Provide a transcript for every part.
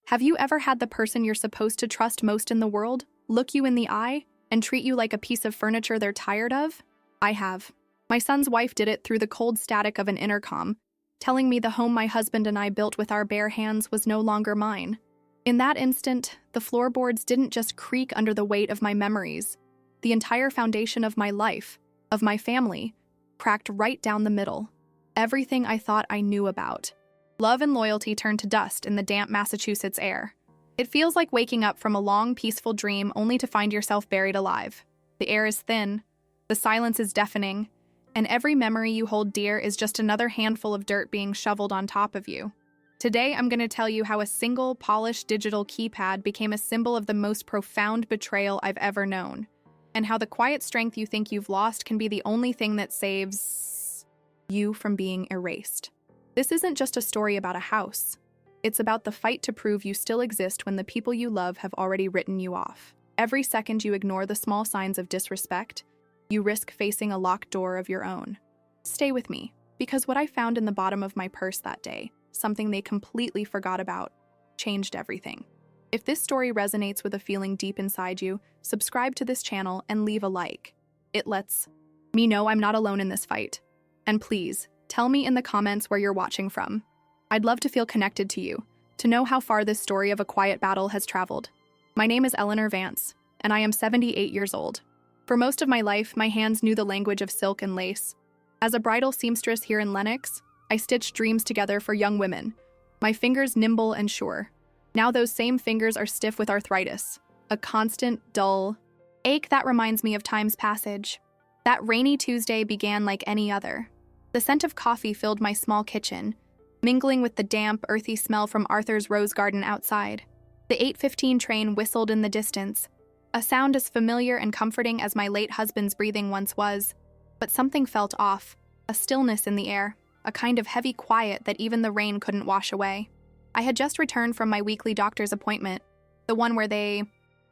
Have you ever had the person you're supposed to trust most in the world look you in the eye and treat you like a piece of furniture they're tired of? I have. My son's wife did it through the cold static of an intercom, telling me the home my husband and I built with our bare hands was no longer mine. In that instant, the floorboards didn't just creak under the weight of my memories. The entire foundation of my life, of my family, cracked right down the middle. Everything I thought I knew about. Love and loyalty turned to dust in the damp Massachusetts air. It feels like waking up from a long, peaceful dream only to find yourself buried alive. The air is thin, the silence is deafening, and every memory you hold dear is just another handful of dirt being shoveled on top of you. Today, I'm going to tell you how a single, polished digital keypad became a symbol of the most profound betrayal I've ever known, and how the quiet strength you think you've lost can be the only thing that saves you from being erased. This isn't just a story about a house. It's about the fight to prove you still exist when the people you love have already written you off. Every second you ignore the small signs of disrespect, you risk facing a locked door of your own. Stay with me, because what I found in the bottom of my purse that day, something they completely forgot about, changed everything. If this story resonates with a feeling deep inside you, subscribe to this channel and leave a like. It lets me know I'm not alone in this fight. And please, tell me in the comments where you're watching from. I'd love to feel connected to you, to know how far this story of a quiet battle has traveled. My name is Eleanor Vance, and I am 78 years old. For most of my life, my hands knew the language of silk and lace. As a bridal seamstress here in Lenox, I stitched dreams together for young women, my fingers nimble and sure. Now those same fingers are stiff with arthritis, a constant, dull ache that reminds me of time's passage. That rainy Tuesday began like any other. The scent of coffee filled my small kitchen, mingling with the damp, earthy smell from Arthur's rose garden outside. The 8:15 train whistled in the distance, a sound as familiar and comforting as my late husband's breathing once was. But something felt off, a stillness in the air, a kind of heavy quiet that even the rain couldn't wash away. I had just returned from my weekly doctor's appointment, the one where they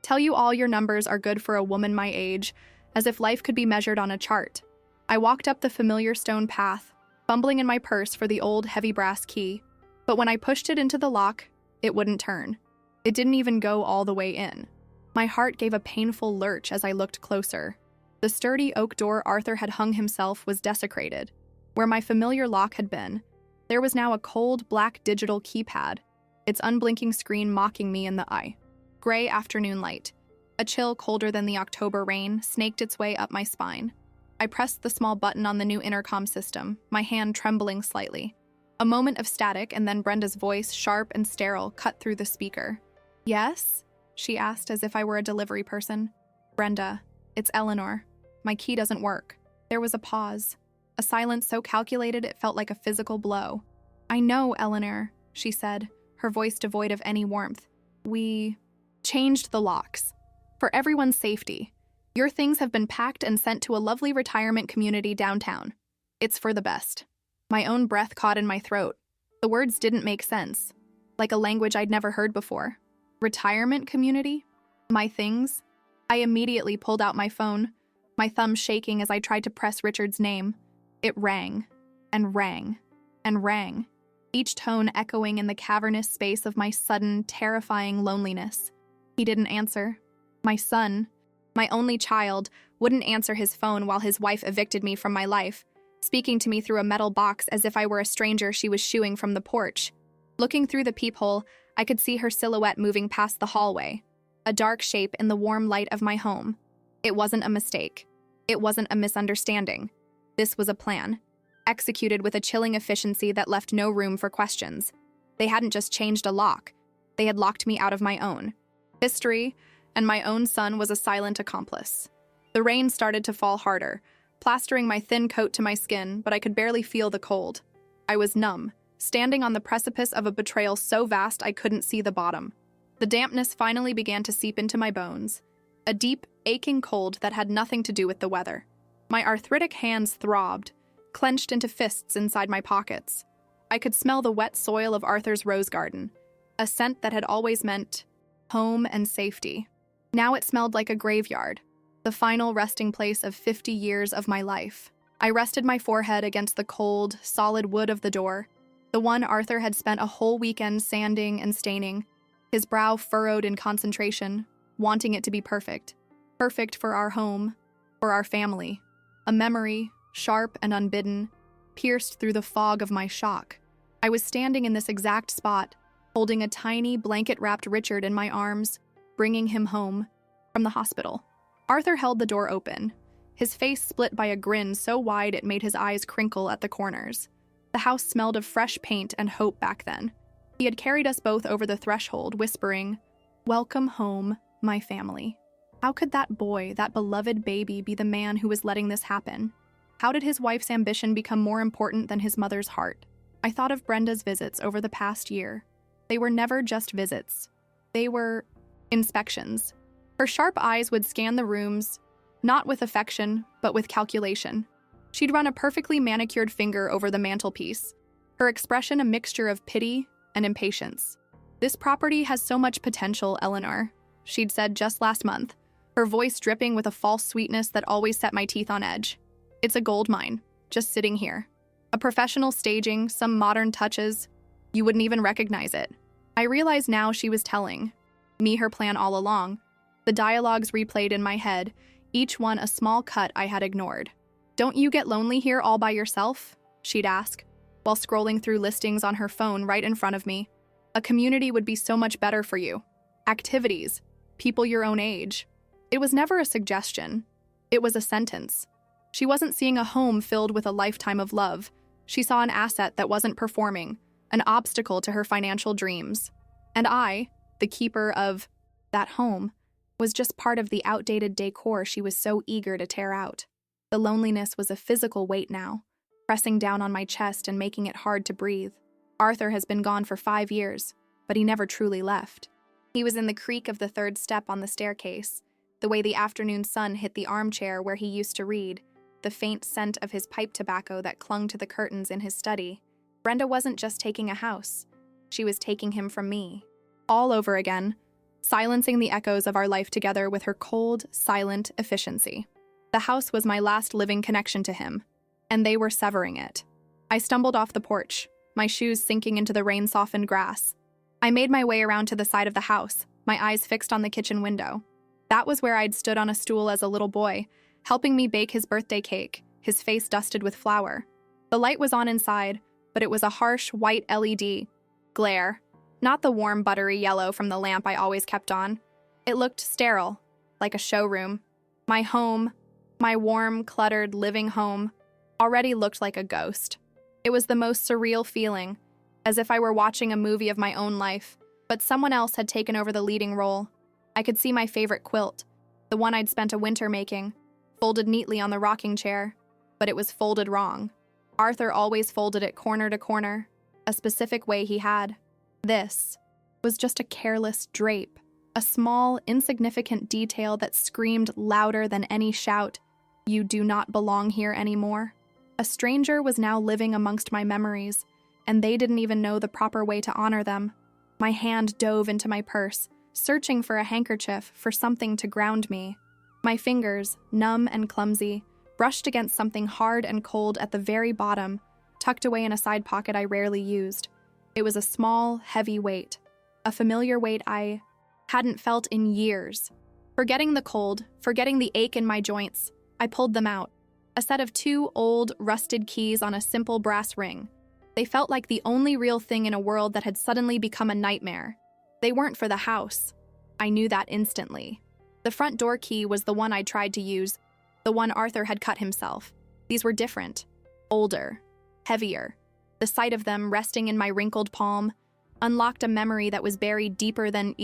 tell you all your numbers are good for a woman my age, as if life could be measured on a chart. I walked up the familiar stone path, fumbling in my purse for the old, heavy brass key. But when I pushed it into the lock, it wouldn't turn. It didn't even go all the way in. My heart gave a painful lurch as I looked closer. The sturdy oak door Arthur had hung himself was desecrated. Where my familiar lock had been, there was now a cold, black digital keypad, its unblinking screen mocking me in the eye. Gray afternoon light. A chill colder than the October rain snaked its way up my spine. I pressed the small button on the new intercom system, my hand trembling slightly. A moment of static, and then Brenda's voice, sharp and sterile, cut through the speaker. "Yes?" she asked as if I were a delivery person. "Brenda, it's Eleanor. My key doesn't work." There was a pause, a silence so calculated it felt like a physical blow. "I know, Eleanor," she said, her voice devoid of any warmth. "We changed the locks. For everyone's safety. Your things have been packed and sent to a lovely retirement community downtown. It's for the best." My own breath caught in my throat. The words didn't make sense, like a language I'd never heard before. Retirement community? My things? I immediately pulled out my phone, my thumb shaking as I tried to press Richard's name. It rang, and rang, and rang, each tone echoing in the cavernous space of my sudden, terrifying loneliness. He didn't answer. My son, my only child, wouldn't answer his phone while his wife evicted me from my life, speaking to me through a metal box as if I were a stranger she was shooing from the porch. Looking through the peephole, I could see her silhouette moving past the hallway, a dark shape in the warm light of my home. It wasn't a mistake. It wasn't a misunderstanding. This was a plan, executed with a chilling efficiency that left no room for questions. They hadn't just changed a lock. They had locked me out of my own history, and my own son was a silent accomplice. The rain started to fall harder, plastering my thin coat to my skin, but I could barely feel the cold. I was numb, standing on the precipice of a betrayal so vast I couldn't see the bottom. The dampness finally began to seep into my bones, a deep, aching cold that had nothing to do with the weather. My arthritic hands throbbed, clenched into fists inside my pockets. I could smell the wet soil of Arthur's rose garden, a scent that had always meant home and safety. Now it smelled like a graveyard, the final resting place of 50 years of my life. I rested my forehead against the cold, solid wood of the door, the one Arthur had spent a whole weekend sanding and staining. his brow furrowed in concentration, wanting it to be perfect. Perfect for our home, for our family. A memory, sharp and unbidden, pierced through the fog of my shock. I was standing in this exact spot, holding a tiny, blanket-wrapped Richard in my arms, bringing him home from the hospital. Arthur held the door open, his face split by a grin so wide it made his eyes crinkle at the corners. The house smelled of fresh paint and hope back then. He had carried us both over the threshold, whispering, "Welcome home, my family." How could that boy, that beloved baby, be the man who was letting this happen? How did his wife's ambition become more important than his mother's heart? I thought of Brenda's visits over the past year. They were never just visits. They were inspections. Her sharp eyes would scan the rooms, not with affection, but with calculation. She'd run a perfectly manicured finger over the mantelpiece, her expression a mixture of pity and impatience. "This property has so much potential, Eleanor," she'd said just last month, her voice dripping with a false sweetness that always set my teeth on edge. "It's a gold mine, just sitting here. A professional staging, some modern touches. You wouldn't even recognize it." I realize now she was telling me her plan all along. The dialogues replayed in my head, each one a small cut I had ignored. "Don't you get lonely here all by yourself?" she'd ask, while scrolling through listings on her phone right in front of me. "A community would be so much better for you. Activities, people your own age." It was never a suggestion. It was a sentence. She wasn't seeing a home filled with a lifetime of love. She saw an asset that wasn't performing, an obstacle to her financial dreams. And I, the keeper of that home, was just part of the outdated decor she was so eager to tear out. The loneliness was a physical weight now, pressing down on my chest and making it hard to breathe. Arthur has been gone for 5 years, but he never truly left. He was in the creak of the third step on the staircase, the way the afternoon sun hit the armchair where he used to read, the faint scent of his pipe tobacco that clung to the curtains in his study. Brenda wasn't just taking a house. She was taking him from me. All over again, silencing the echoes of our life together with her cold, silent efficiency. The house was my last living connection to him, and they were severing it. I stumbled off the porch, my shoes sinking into the rain-softened grass. I made my way around to the side of the house, my eyes fixed on the kitchen window. That was where I'd stood on a stool as a little boy, helping me bake his birthday cake, his face dusted with flour. The light was on inside, but it was a harsh, white LED glare, not the warm, buttery yellow from the lamp I always kept on. It looked sterile, like a showroom. My home, my warm, cluttered, living home, already looked like a ghost. It was the most surreal feeling, as if I were watching a movie of my own life, but someone else had taken over the leading role. I could see my favorite quilt, the one I'd spent a winter making, folded neatly on the rocking chair, but it was folded wrong. Arthur always folded it corner to corner, a specific way he had. This was just a careless drape, a small, insignificant detail that screamed louder than any shout, "You do not belong here anymore." A stranger was now living amongst my memories, and they didn't even know the proper way to honor them. My hand dove into my purse, searching for a handkerchief, for something to ground me. My fingers, numb and clumsy, brushed against something hard and cold at the very bottom, tucked away in a side pocket I rarely used. It was a small, heavy weight, a familiar weight I hadn't felt in years. Forgetting the cold, forgetting the ache in my joints, I pulled them out. A set of 2 old, rusted keys on a simple brass ring. They felt like the only real thing in a world that had suddenly become a nightmare. They weren't for the house. I knew that instantly. The front door key was the one I'd tried to use, the one Arthur had cut himself. These were different, older, heavier. The sight of them resting in my wrinkled palm unlocked a memory that was buried deeper than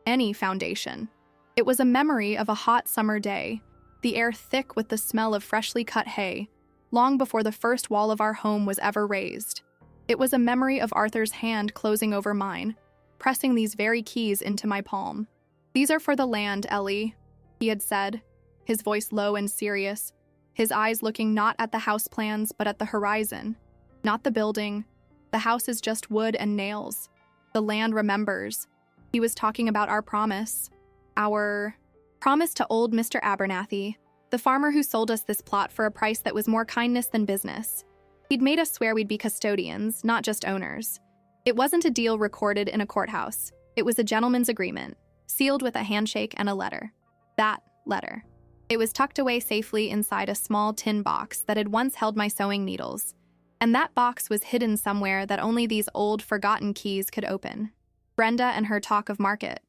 any foundation. It was a memory of a hot summer day, the air thick with the smell of freshly cut hay, long before the first wall of our home was ever raised. It was a memory of Arthur's hand closing over mine, pressing these very keys into my palm. "These are for the land, Ellie," he had said, his voice low and serious, his eyes looking not at the house plans but at the horizon. Not the building. The house is just wood and nails. The land remembers. He was talking about our promise. Our promise to old Mr. Abernathy, the farmer who sold us this plot for a price that was more kindness than business. He'd made us swear we'd be custodians, not just owners. It wasn't a deal recorded in a courthouse. It was a gentleman's agreement, sealed with a handshake and a letter. That letter. It was tucked away safely inside a small tin box that had once held my sewing needles, and that box was hidden somewhere that only these old, forgotten keys could open. Brenda and her talk of market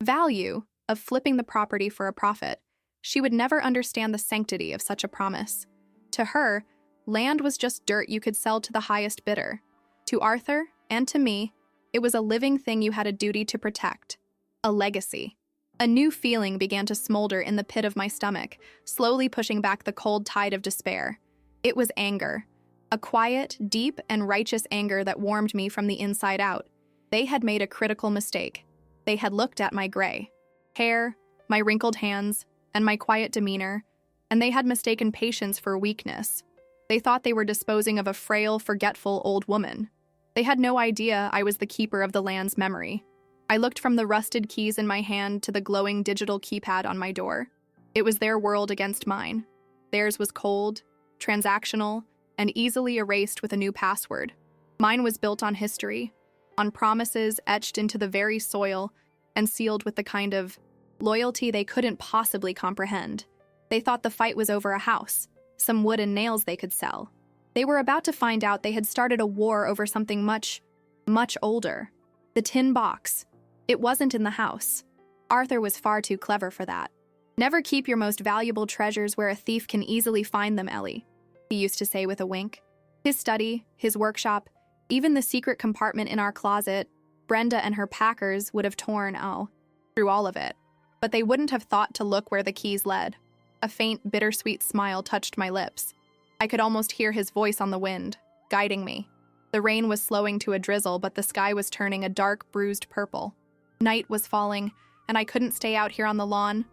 value, of flipping the property for a profit. She would never understand the sanctity of such a promise. To her, land was just dirt you could sell to the highest bidder. To Arthur, and to me, it was a living thing you had a duty to protect. A legacy. A new feeling began to smolder in the pit of my stomach, slowly pushing back the cold tide of despair. It was anger. A quiet, deep, and righteous anger that warmed me from the inside out. They had made a critical mistake. They had looked at my gray hair, my wrinkled hands, and my quiet demeanor, and they had mistaken patience for weakness. They thought they were disposing of a frail, forgetful old woman. They had no idea I was the keeper of the land's memory. I looked from the rusted keys in my hand to the glowing digital keypad on my door. It was their world against mine. Theirs was cold, transactional, and easily erased with a new password. Mine was built on history, on promises etched into the very soil and sealed with the kind of loyalty they couldn't possibly comprehend. They thought the fight was over a house, some wood and nails they could sell. They were about to find out they had started a war over something much, much older. The tin box. It wasn't in the house. Arthur was far too clever for that. Never keep your most valuable treasures where a thief can easily find them, Ellie, he used to say with a wink. His study, his workshop, even the secret compartment in our closet, Brenda and her packers would have torn, through all of it. But they wouldn't have thought to look where the keys led. A faint, bittersweet smile touched my lips. I could almost hear his voice on the wind, guiding me. The rain was slowing to a drizzle, but the sky was turning a dark, bruised purple. Night was falling, and I couldn't stay out here on the lawn,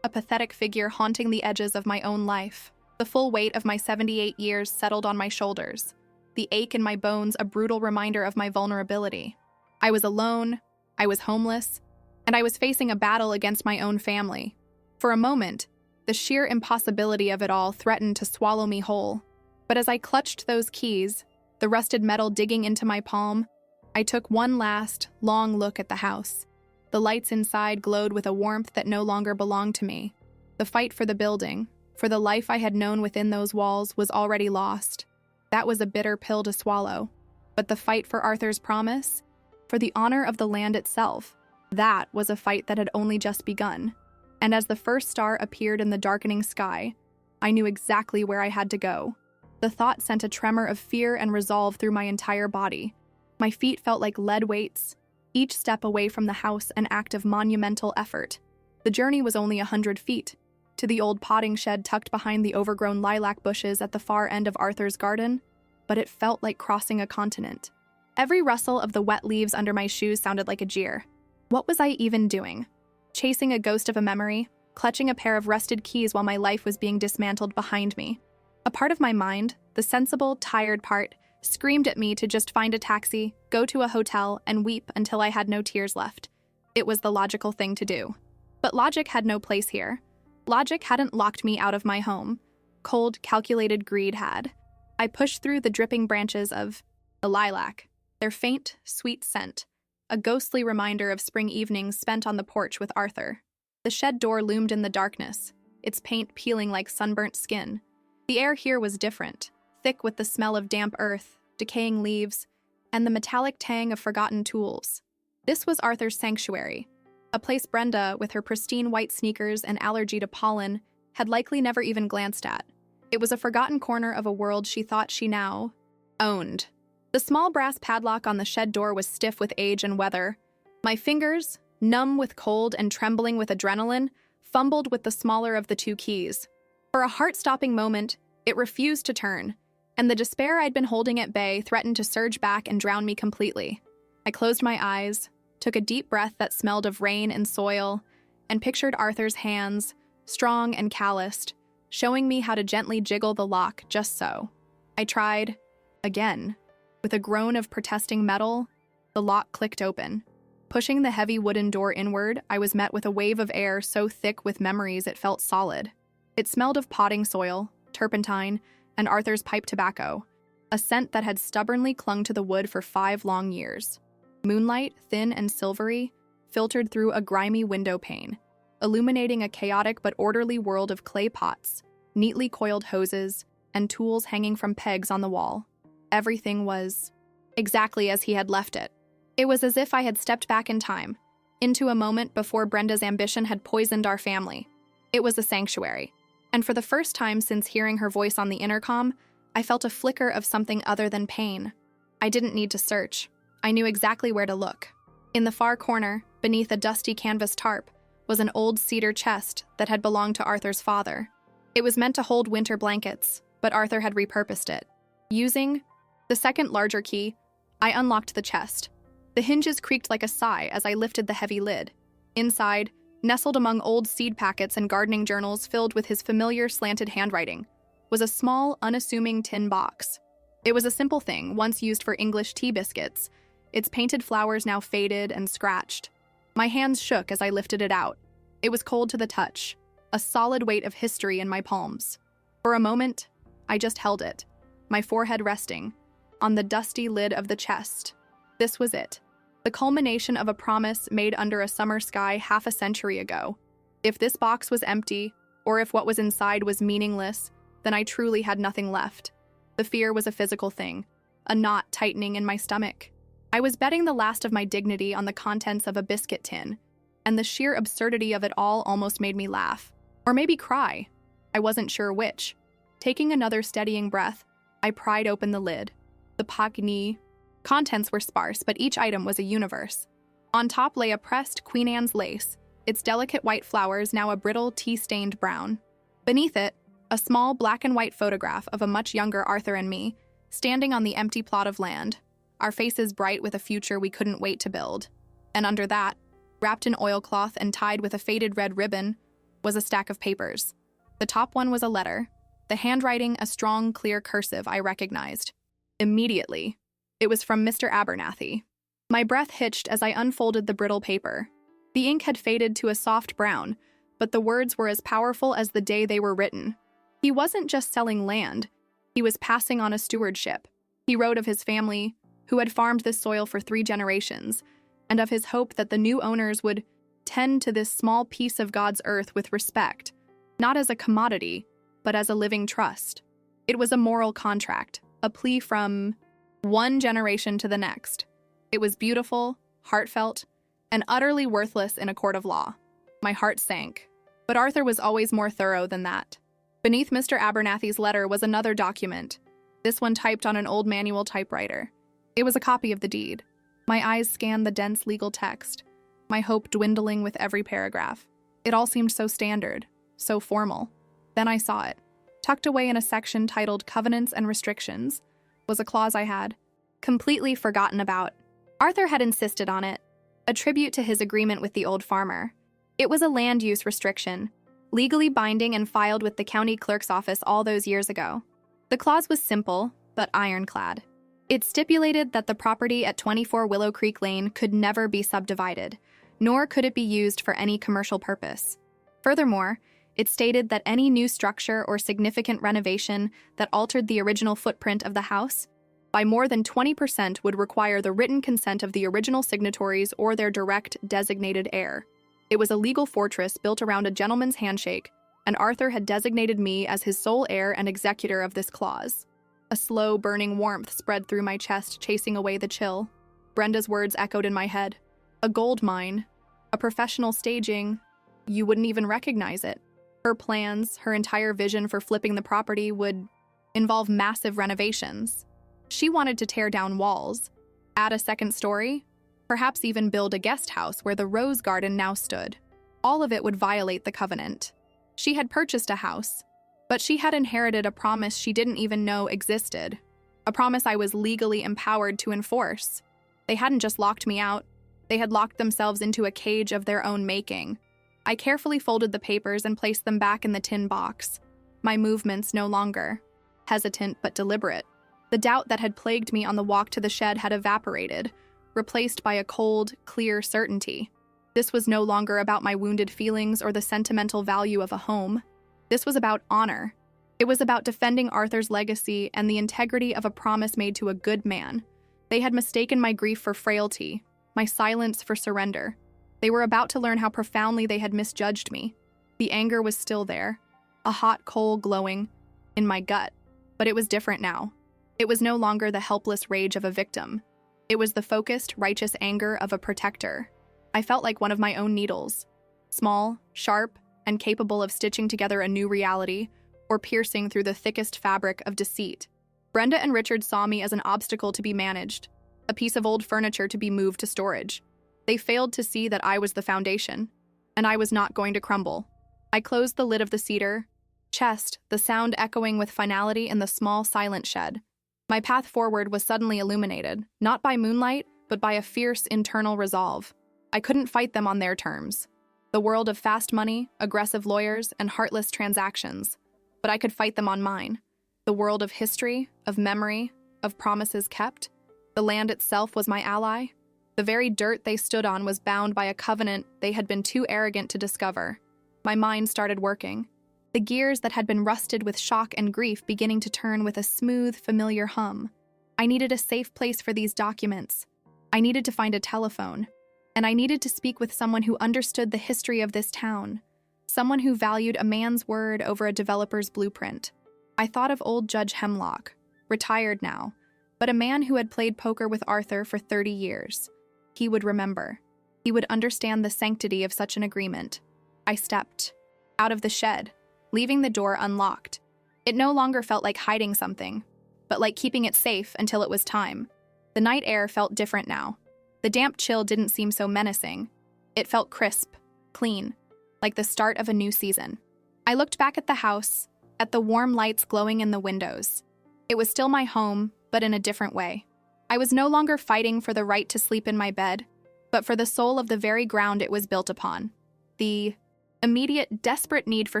a pathetic figure haunting the edges of my own life. The full weight of my 78 years settled on my shoulders, the ache in my bones a brutal reminder of my vulnerability. I was alone, I was homeless, and I was facing a battle against my own family. For a moment, the sheer impossibility of it all threatened to swallow me whole. But as I clutched those keys, the rusted metal digging into my palm, I took one last, long look at the house. The lights inside glowed with a warmth that no longer belonged to me. The fight for the building, for the life I had known within those walls, was already lost. That was a bitter pill to swallow. But the fight for Arthur's promise, for the honor of the land itself, that was a fight that had only just begun. And as the first star appeared in the darkening sky, I knew exactly where I had to go. The thought sent a tremor of fear and resolve through my entire body. My feet felt like lead weights, each step away from the house an act of monumental effort. The journey was only 100 feet, to the old potting shed tucked behind the overgrown lilac bushes at the far end of Arthur's garden, but it felt like crossing a continent. Every rustle of the wet leaves under my shoes sounded like a jeer. What was I even doing? Chasing a ghost of a memory, clutching a pair of rusted keys while my life was being dismantled behind me. A part of my mind, the sensible, tired part, screamed at me to just find a taxi, go to a hotel, and weep until I had no tears left. It was the logical thing to do. But logic had no place here. Logic hadn't locked me out of my home. Cold, calculated greed had. I pushed through the dripping branches of the lilac, their faint, sweet scent, a ghostly reminder of spring evenings spent on the porch with Arthur. The shed door loomed in the darkness, its paint peeling like sunburnt skin. The air here was different, thick with the smell of damp earth, decaying leaves, and the metallic tang of forgotten tools. This was Arthur's sanctuary, a place Brenda, with her pristine white sneakers and allergy to pollen, had likely never even glanced at. It was a forgotten corner of a world she thought she now owned. The small brass padlock on the shed door was stiff with age and weather. My fingers, numb with cold and trembling with adrenaline, fumbled with the smaller of the two keys. For a heart-stopping moment, it refused to turn, and the despair I'd been holding at bay threatened to surge back and drown me completely. I closed my eyes, took a deep breath that smelled of rain and soil, and pictured Arthur's hands, strong and calloused, showing me how to gently jiggle the lock just so. I tried, again. With a groan of protesting metal, the lock clicked open. Pushing the heavy wooden door inward, I was met with a wave of air so thick with memories it felt solid. It smelled of potting soil, turpentine, and Arthur's pipe tobacco, a scent that had stubbornly clung to the wood for 5 long years. Moonlight, thin and silvery, filtered through a grimy window pane, illuminating a chaotic but orderly world of clay pots, neatly coiled hoses, and tools hanging from pegs on the wall. Everything was exactly as he had left it. It was as if I had stepped back in time, into a moment before Brenda's ambition had poisoned our family. It was a sanctuary, and for the first time since hearing her voice on the intercom, I felt a flicker of something other than pain. I didn't need to search. I knew exactly where to look. In the far corner, beneath a dusty canvas tarp, was an old cedar chest that had belonged to Arthur's father. It was meant to hold winter blankets, but Arthur had repurposed it. Using the second larger key, I unlocked the chest. The hinges creaked like a sigh as I lifted the heavy lid. Inside, nestled among old seed packets and gardening journals filled with his familiar slanted handwriting, was a small, unassuming tin box. It was a simple thing, once used for English tea biscuits, its painted flowers now faded and scratched. My hands shook as I lifted it out. It was cold to the touch, a solid weight of history in my palms. For a moment, I just held it, my forehead resting on the dusty lid of the chest. This was it, the culmination of a promise made under a summer sky half a century ago. If this box was empty, or if what was inside was meaningless, then I truly had nothing left. The fear was a physical thing, a knot tightening in my stomach. I was betting the last of my dignity on the contents of a biscuit tin, and the sheer absurdity of it all almost made me laugh. Or maybe cry. I wasn't sure which. Taking another steadying breath, I pried open the lid. The packaging contents were sparse, but each item was a universe. On top lay a pressed Queen Anne's lace, its delicate white flowers now a brittle, tea-stained brown. Beneath it, a small black and white photograph of a much younger Arthur and me, standing on the empty plot of land, our faces bright with a future we couldn't wait to build. And under that, wrapped in oilcloth and tied with a faded red ribbon, was a stack of papers. The top one was a letter, the handwriting a strong, clear cursive I recognized. Immediately, it was from Mr. Abernathy. My breath hitched as I unfolded the brittle paper. The ink had faded to a soft brown, but the words were as powerful as the day they were written. He wasn't just selling land, he was passing on a stewardship. He wrote of his family, who had farmed this soil for 3 generations, and of his hope that the new owners would tend to this small piece of God's earth with respect, not as a commodity, but as a living trust. It was a moral contract, a plea from one generation to the next. It was beautiful, heartfelt, and utterly worthless in a court of law. My heart sank. But Arthur was always more thorough than that. Beneath Mr. Abernathy's letter was another document, this one typed on an old manual typewriter. It was a copy of the deed. My eyes scanned the dense legal text, my hope dwindling with every paragraph. It all seemed so standard, so formal. Then I saw it. Tucked away in a section titled Covenants and Restrictions was a clause I had completely forgotten about. Arthur had insisted on it, a tribute to his agreement with the old farmer. It was a land use restriction, legally binding and filed with the county clerk's office all those years ago. The clause was simple, but ironclad. It stipulated that the property at 24 Willow Creek Lane could never be subdivided, nor could it be used for any commercial purpose. Furthermore, it stated that any new structure or significant renovation that altered the original footprint of the house by more than 20% would require the written consent of the original signatories or their direct designated heir. It was a legal fortress built around a gentleman's handshake, and Arthur had designated me as his sole heir and executor of this clause. A slow, burning warmth spread through my chest, chasing away the chill. Brenda's words echoed in my head. A gold mine, a professional staging, you wouldn't even recognize it. Her plans, her entire vision for flipping the property would involve massive renovations. She wanted to tear down walls, add a second story, perhaps even build a guest house where the rose garden now stood. All of it would violate the covenant. She had purchased a house, but she had inherited a promise she didn't even know existed, a promise I was legally empowered to enforce. They hadn't just locked me out, they had locked themselves into a cage of their own making. I carefully folded the papers and placed them back in the tin box, my movements no longer hesitant but deliberate. The doubt that had plagued me on the walk to the shed had evaporated, replaced by a cold, clear certainty. This was no longer about my wounded feelings or the sentimental value of a home. This was about honor. It was about defending Arthur's legacy and the integrity of a promise made to a good man. They had mistaken my grief for frailty, my silence for surrender. They were about to learn how profoundly they had misjudged me. The anger was still there, a hot coal glowing in my gut, but it was different now. It was no longer the helpless rage of a victim. It was the focused, righteous anger of a protector. I felt like one of my own needles, small, sharp, and capable of stitching together a new reality or piercing through the thickest fabric of deceit. Brenda and Richard saw me as an obstacle to be managed, a piece of old furniture to be moved to storage. They failed to see that I was the foundation, and I was not going to crumble. I closed the lid of the cedar chest, the sound echoing with finality in the small, silent shed. My path forward was suddenly illuminated, not by moonlight, but by a fierce internal resolve. I couldn't fight them on their terms. The world of fast money, aggressive lawyers, and heartless transactions. But I could fight them on mine. The world of history, of memory, of promises kept. The land itself was my ally. The very dirt they stood on was bound by a covenant they had been too arrogant to discover. My mind started working. The gears that had been rusted with shock and grief beginning to turn with a smooth, familiar hum. I needed a safe place for these documents. I needed to find a telephone. And I needed to speak with someone who understood the history of this town. Someone who valued a man's word over a developer's blueprint. I thought of old Judge Hemlock, retired now, but a man who had played poker with Arthur for 30 years. He would remember. He would understand the sanctity of such an agreement. I stepped out of the shed, leaving the door unlocked. It no longer felt like hiding something, but like keeping it safe until it was time. The night air felt different now. The damp chill didn't seem so menacing. It felt crisp, clean, like the start of a new season. I looked back at the house, at the warm lights glowing in the windows. It was still my home, but in a different way. I was no longer fighting for the right to sleep in my bed, but for the soul of the very ground it was built upon. The immediate, desperate need for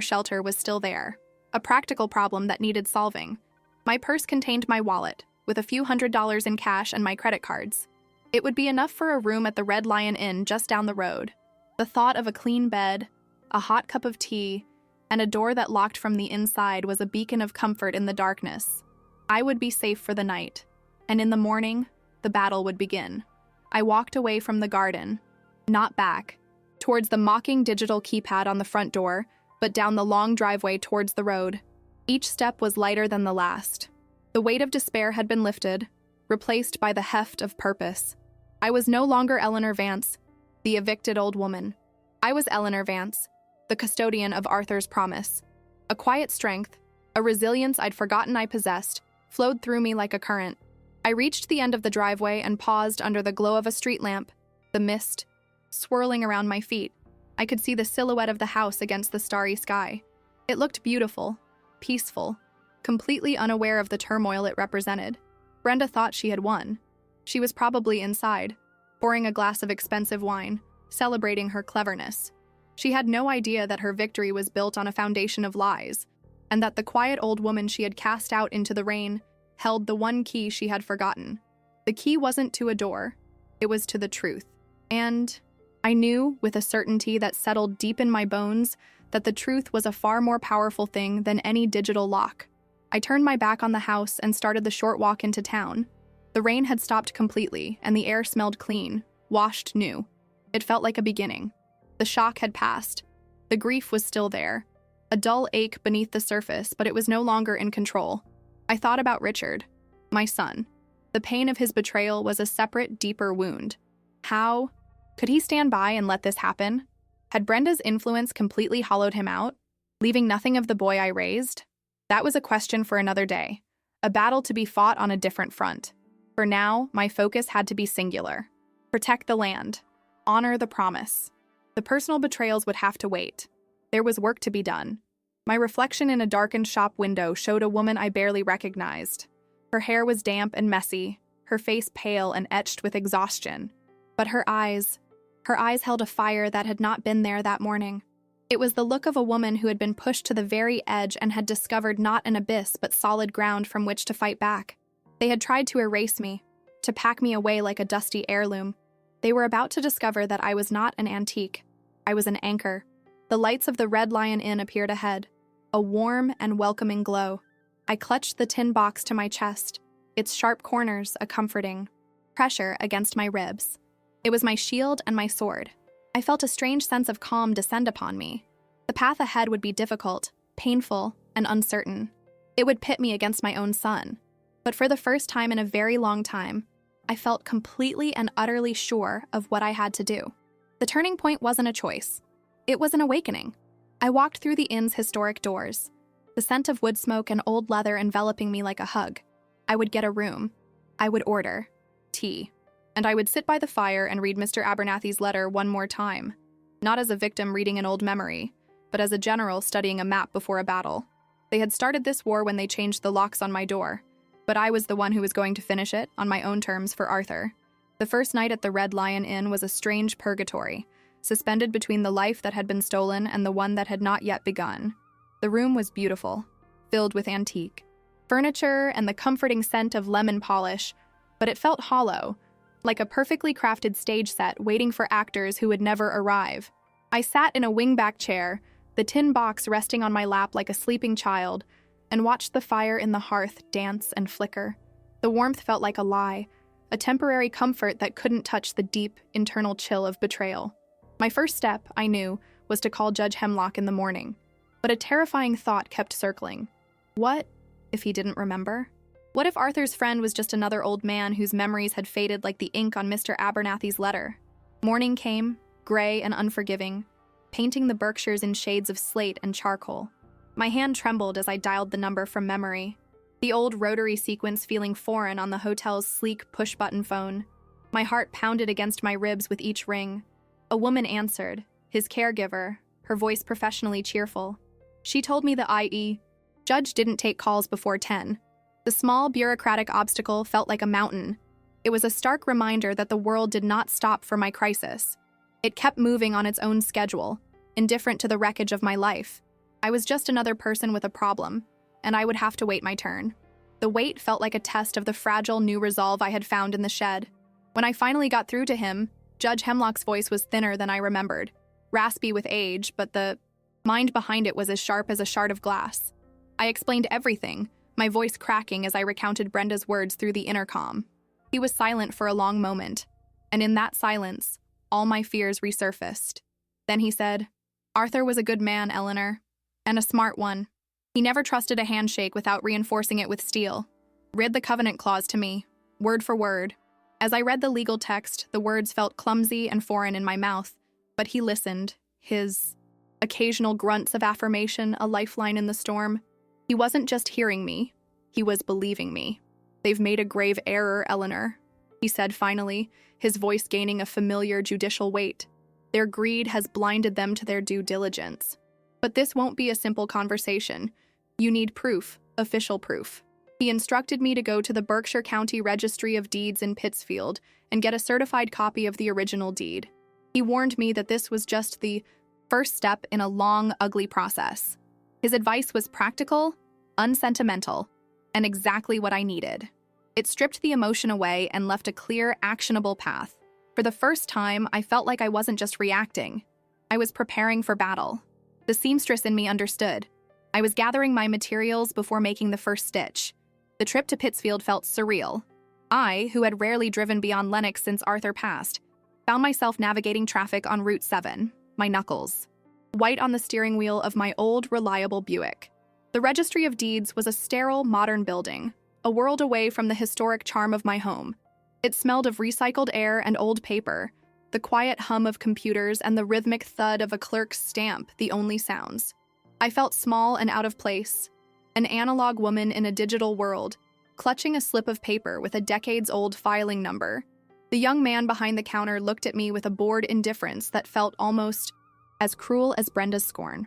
shelter was still there, a practical problem that needed solving. My purse contained my wallet, with a few $100s in cash and my credit cards. It would be enough for a room at the Red Lion Inn just down the road. The thought of a clean bed, a hot cup of tea, and a door that locked from the inside was a beacon of comfort in the darkness. I would be safe for the night, and in the morning, the battle would begin. I walked away from the garden, not back, towards the mocking digital keypad on the front door, but down the long driveway towards the road. Each step was lighter than the last. The weight of despair had been lifted, replaced by the heft of purpose. I was no longer Eleanor Vance, the evicted old woman. I was Eleanor Vance, the custodian of Arthur's promise. A quiet strength, a resilience I'd forgotten I possessed, flowed through me like a current. I reached the end of the driveway and paused under the glow of a street lamp, the mist swirling around my feet. I could see the silhouette of the house against the starry sky. It looked beautiful, peaceful, completely unaware of the turmoil it represented. Brenda thought she had won. She was probably inside, pouring a glass of expensive wine, celebrating her cleverness. She had no idea that her victory was built on a foundation of lies, and that the quiet old woman she had cast out into the rain held the one key she had forgotten. The key wasn't to a door, it was to the truth. And I knew, with a certainty that settled deep in my bones, that the truth was a far more powerful thing than any digital lock. I turned my back on the house and started the short walk into town. The rain had stopped completely, and the air smelled clean, washed new. It felt like a beginning. The shock had passed. The grief was still there, a dull ache beneath the surface, but it was no longer in control. I thought about Richard, my son. The pain of his betrayal was a separate, deeper wound. How could he stand by and let this happen? Had Brenda's influence completely hollowed him out, leaving nothing of the boy I raised? That was a question for another day, a battle to be fought on a different front. For now, my focus had to be singular. Protect the land. Honor the promise. The personal betrayals would have to wait. There was work to be done. My reflection in a darkened shop window showed a woman I barely recognized. Her hair was damp and messy, her face pale and etched with exhaustion. But her eyes held a fire that had not been there that morning. It was the look of a woman who had been pushed to the very edge and had discovered not an abyss but solid ground from which to fight back. They had tried to erase me, to pack me away like a dusty heirloom. They were about to discover that I was not an antique. I was an anchor. The lights of the Red Lion Inn appeared ahead, a warm and welcoming glow. I clutched the tin box to my chest, its sharp corners a comforting pressure against my ribs. It was my shield and my sword, I felt a strange sense of calm descend upon me. The path ahead would be difficult, painful, and uncertain. It would pit me against my own son. But for the first time in a very long time, I felt completely and utterly sure of what I had to do. The turning point wasn't a choice. It was an awakening. I walked through the inn's historic doors, the scent of wood smoke and old leather enveloping me like a hug. I would get a room. I would order tea. And I would sit by the fire and read Mr. Abernathy's letter one more time, not as a victim reading an old memory, but as a general studying a map before a battle. They had started this war when they changed the locks on my door, but I was the one who was going to finish it on my own terms for Arthur. The first night at the Red Lion Inn was a strange purgatory, suspended between the life that had been stolen and the one that had not yet begun. The room was beautiful, filled with antique furniture and the comforting scent of lemon polish, but it felt hollow, like a perfectly crafted stage set waiting for actors who would never arrive. I sat in a wingback chair, the tin box resting on my lap like a sleeping child, and watched the fire in the hearth dance and flicker. The warmth felt like a lie, a temporary comfort that couldn't touch the deep, internal chill of betrayal. My first step, I knew, was to call Judge Hemlock in the morning. But a terrifying thought kept circling. What if he didn't remember? What if Arthur's friend was just another old man whose memories had faded like the ink on Mr. Abernathy's letter? Morning came, gray and unforgiving, painting the Berkshires in shades of slate and charcoal. My hand trembled as I dialed the number from memory, the old rotary sequence feeling foreign on the hotel's sleek push-button phone. My heart pounded against my ribs with each ring. A woman answered, his caregiver, her voice professionally cheerful. She told me the IE. Judge didn't take calls before 10. The small bureaucratic obstacle felt like a mountain. It was a stark reminder that the world did not stop for my crisis. It kept moving on its own schedule, indifferent to the wreckage of my life. I was just another person with a problem, and I would have to wait my turn. The wait felt like a test of the fragile new resolve I had found in the shed. When I finally got through to him, Judge Hemlock's voice was thinner than I remembered, raspy with age, but the mind behind it was as sharp as a shard of glass. I explained everything, my voice cracking as I recounted Brenda's words through the intercom. He was silent for a long moment, and in that silence, all my fears resurfaced. Then he said, "Arthur was a good man, Eleanor, and a smart one. He never trusted a handshake without reinforcing it with steel. Read the covenant clause to me, word for word." As I read the legal text, the words felt clumsy and foreign in my mouth, but he listened, his occasional grunts of affirmation a lifeline in the storm. He wasn't just hearing me, he was believing me. "They've made a grave error, Eleanor," he said finally, his voice gaining a familiar judicial weight. "Their greed has blinded them to their due diligence. But this won't be a simple conversation. You need proof, official proof." He instructed me to go to the Berkshire County Registry of Deeds in Pittsfield and get a certified copy of the original deed. He warned me that this was just the first step in a long, ugly process. His advice was practical, unsentimental, and exactly what I needed. It stripped the emotion away and left a clear, actionable path. For the first time, I felt like I wasn't just reacting. I was preparing for battle. The seamstress in me understood. I was gathering my materials before making the first stitch. The trip to Pittsfield felt surreal. I, who had rarely driven beyond Lenox since Arthur passed, found myself navigating traffic on Route 7, my knuckles white on the steering wheel of my old, reliable Buick. The Registry of Deeds was a sterile, modern building, a world away from the historic charm of my home. It smelled of recycled air and old paper, the quiet hum of computers and the rhythmic thud of a clerk's stamp, the only sounds. I felt small and out of place, an analog woman in a digital world, clutching a slip of paper with a decades-old filing number. The young man behind the counter looked at me with a bored indifference that felt almost as cruel as Brenda's scorn.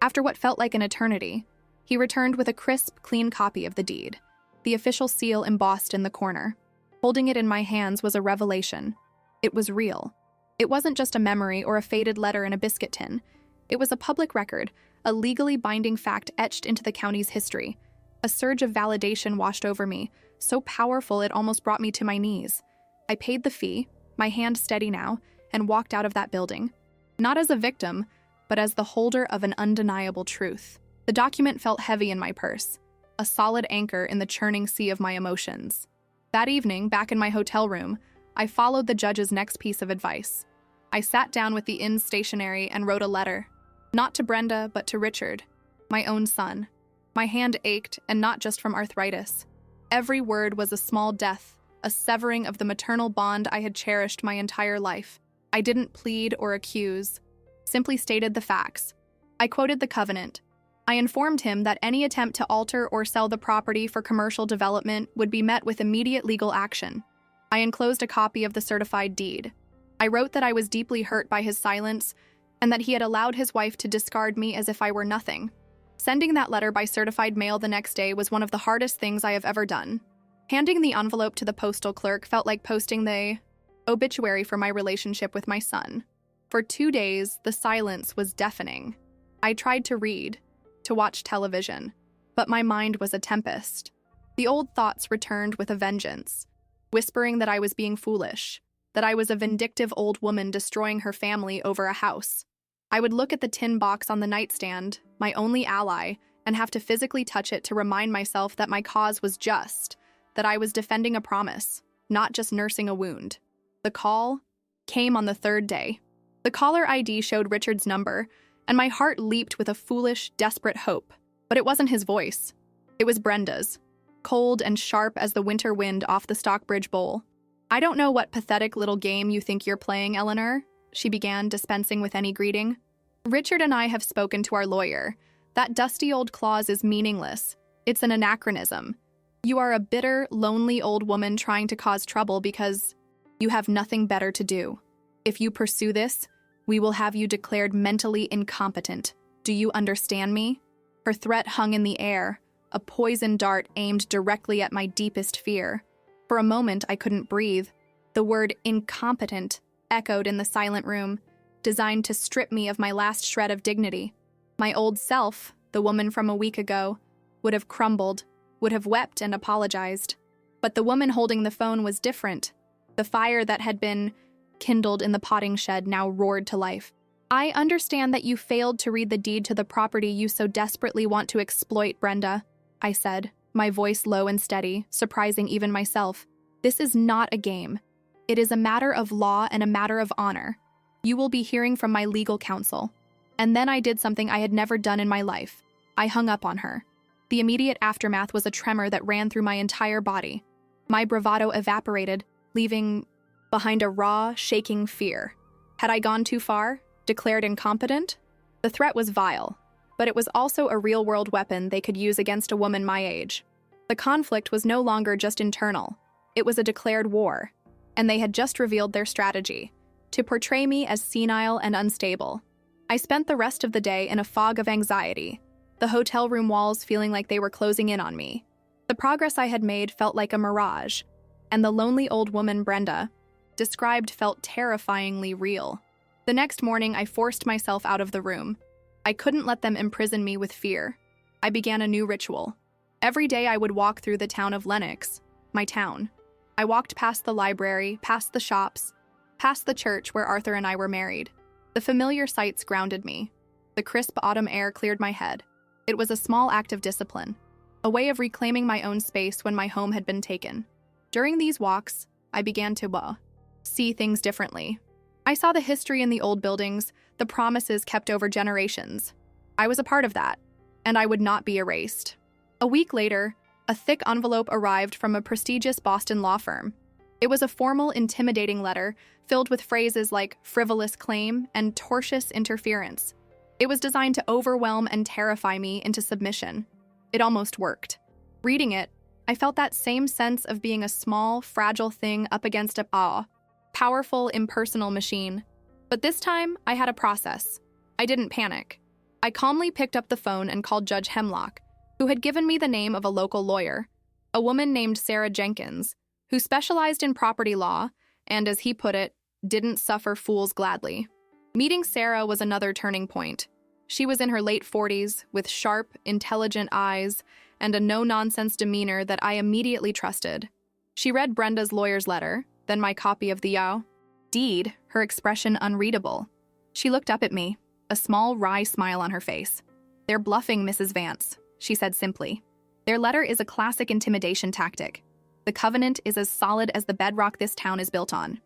After what felt like an eternity, he returned with a crisp, clean copy of the deed, the official seal embossed in the corner. Holding it in my hands was a revelation. It was real. It wasn't just a memory or a faded letter in a biscuit tin. It was a public record, a legally binding fact etched into the county's history. A surge of validation washed over me, so powerful it almost brought me to my knees. I paid the fee, my hand steady now, and walked out of that building. Not as a victim, but as the holder of an undeniable truth. The document felt heavy in my purse, a solid anchor in the churning sea of my emotions. That evening, back in my hotel room, I followed the judge's next piece of advice. I sat down with the inn's stationery and wrote a letter. Not to Brenda, but to Richard, my own son. My hand ached, and not just from arthritis. Every word was a small death, a severing of the maternal bond I had cherished my entire life. I didn't plead or accuse, simply stated the facts. I quoted the covenant. I informed him that any attempt to alter or sell the property for commercial development would be met with immediate legal action. I enclosed a copy of the certified deed. I wrote that I was deeply hurt by his silence and that he had allowed his wife to discard me as if I were nothing. Sending that letter by certified mail the next day was one of the hardest things I have ever done. Handing the envelope to the postal clerk felt like posting the obituary for my relationship with my son. For 2 days, the silence was deafening. I tried to read, to watch television, but my mind was a tempest. The old thoughts returned with a vengeance, whispering that I was being foolish, that I was a vindictive old woman destroying her family over a house. I would look at the tin box on the nightstand, my only ally, and have to physically touch it to remind myself that my cause was just, that I was defending a promise, not just nursing a wound. The call came on the 3rd day. The caller ID showed Richard's number, and my heart leaped with a foolish, desperate hope. But it wasn't his voice. It was Brenda's, cold and sharp as the winter wind off the Stockbridge Bowl. "I don't know what pathetic little game you think you're playing, Eleanor," she began, dispensing with any greeting. "Richard and I have spoken to our lawyer. That dusty old clause is meaningless. It's an anachronism. You are a bitter, lonely old woman trying to cause trouble because you have nothing better to do. If you pursue this, we will have you declared mentally incompetent. Do you understand me?" Her threat hung in the air, a poison dart aimed directly at my deepest fear. For a moment, I couldn't breathe. The word incompetent echoed in the silent room, designed to strip me of my last shred of dignity. My old self, the woman from a week ago, would have crumbled, would have wept and apologized. But the woman holding the phone was different. The fire that had been kindled in the potting shed now roared to life. "I understand that you failed to read the deed to the property you so desperately want to exploit, Brenda," I said, my voice low and steady, surprising even myself. "This is not a game. It is a matter of law and a matter of honor. You will be hearing from my legal counsel." And then I did something I had never done in my life. I hung up on her. The immediate aftermath was a tremor that ran through my entire body. My bravado evaporated, leaving behind a raw, shaking fear. Had I gone too far? Declared incompetent? The threat was vile, but it was also a real-world weapon they could use against a woman my age. The conflict was no longer just internal. It was a declared war, and they had just revealed their strategy, to portray me as senile and unstable. I spent the rest of the day in a fog of anxiety, the hotel room walls feeling like they were closing in on me. The progress I had made felt like a mirage, and the lonely old woman Brenda, described, felt terrifyingly real. The next morning, I forced myself out of the room. I couldn't let them imprison me with fear. I began a new ritual. Every day I would walk through the town of Lenox, my town. I walked past the library, past the shops, past the church where Arthur and I were married. The familiar sights grounded me. The crisp autumn air cleared my head. It was a small act of discipline, a way of reclaiming my own space when my home had been taken. During these walks, I began to see things differently. I saw the history in the old buildings, the promises kept over generations. I was a part of that, and I would not be erased. A week later, a thick envelope arrived from a prestigious Boston law firm. It was a formal, intimidating letter filled with phrases like frivolous claim and tortious interference. It was designed to overwhelm and terrify me into submission. It almost worked. Reading it, I felt that same sense of being a small, fragile thing up against a powerful, impersonal machine. But this time, I had a process. I didn't panic. I calmly picked up the phone and called Judge Hemlock, who had given me the name of a local lawyer, a woman named Sarah Jenkins, who specialized in property law and, as he put it, didn't suffer fools gladly. Meeting Sarah was another turning point. She was in her late 40s, with sharp, intelligent eyes and a no-nonsense demeanor that I immediately trusted. She read Brenda's lawyer's letter, then my copy of the deed, her expression unreadable. She looked up at me, a small, wry smile on her face. "They're bluffing, Mrs. Vance," she said simply. "Their letter is a classic intimidation tactic. The covenant is as solid as the bedrock this town is built on.